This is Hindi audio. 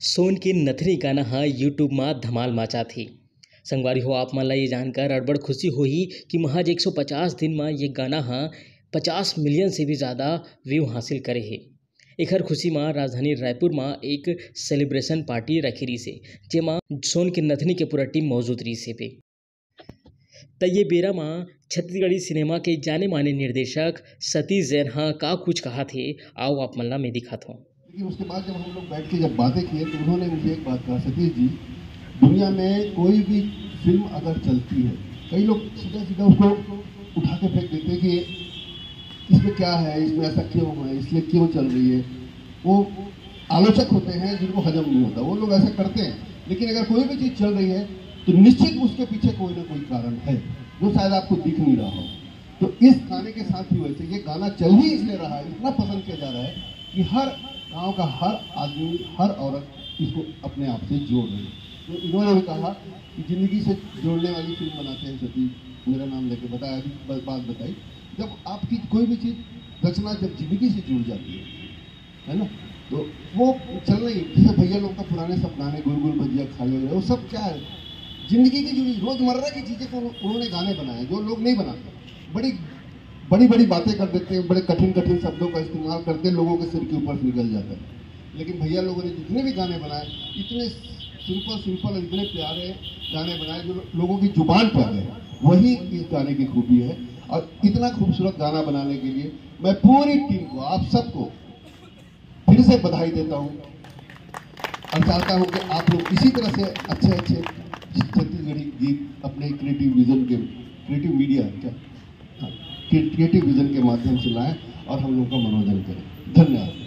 सोन के नथनी गाना ह यूट्यूब में धमाल मचा थी। संगवारी हो आप मन ला ये जानकर अड़बड़ खुशी होही कि महज 150 दिन में ये गाना 50 मिलियन से भी ज़्यादा व्यू हासिल करे है। एकर खुशी में राजधानी रायपुर में एक सेलिब्रेशन पार्टी रखी रही से, जेमा सोन के नथनी के पूरा टीम मौजूद रही से पे। त ये बेरा में छत्तीसगढ़ी सिनेमा के जाने माने निर्देशक सतीश जैन का कुछ कहा थे, आओ आप मन ला मैं दिखाता हूँ। लेकिन उसके बाद जब हम लोग बैठ के जब बातें किए तो उन्होंने मुझे एक बात कहा, सतीश जी, दुनिया में कोई भी फिल्म अगर चलती है, कई लोग सीधा सीधा उसको उठा के फेंक देते हैं कि इसमें क्या है, इसमें ऐसा क्यों है, इसलिए क्यों चल रही है। वो आलोचक होते हैं जिनको हजम नहीं होता, वो लोग ऐसा करते हैं। लेकिन अगर कोई भी चीज़ चल रही है तो निश्चित उसके पीछे कोई ना कोई कारण है जो शायद आपको दिख नहीं रहा हो। तो इस गाने के साथ भी वैसे ये गाना चल ही इसलिए रहा है, इतना पसंद किया जा रहा है कि हर गांव का हर आदमी, हर औरत इसको अपने आप से जोड़ रही है। तो इन्होंने भी कहा कि जिंदगी से जोड़ने वाली फिल्म बनाते हैं सतीश, मेरा नाम लेके बताया, अभी बात बताई। जब आपकी कोई भी चीज़ रचना जब जिंदगी से जुड़ जाती है ना, तो वो चल रही। जैसे भैया लोग का पुराने सब गाने, गुल गुल भजिया खाए वगैरह, वो सब क्या है, जिंदगी की जुड़ी रोजमर्रा की चीज़ें को उन्होंने गाने बनाए जो लोग नहीं बनाते। बड़ी बड़ी बातें कर देते हैं, बड़े कठिन कठिन शब्दों का इस्तेमाल करते हैं, लोगों के सिर के ऊपर से निकल जाता है। लेकिन भैया लोगों ने जितने भी गाने बनाए, इतने सिंपल और इतने प्यारे गाने बनाए जो लोगों की जुबान पर आ गए। वही इस गाने की खूबी है। और इतना खूबसूरत गाना बनाने के लिए मैं पूरी टीम को, आप सबको फिर से बधाई देता हूँ और चाहता हूँ कि आप लोग इसी तरह से अच्छे अच्छे छत्तीसगढ़ी गीत अपने क्रिएटिव विजन के माध्यम से लाएं और हम लोग का मनोरंजन करें। धन्यवाद।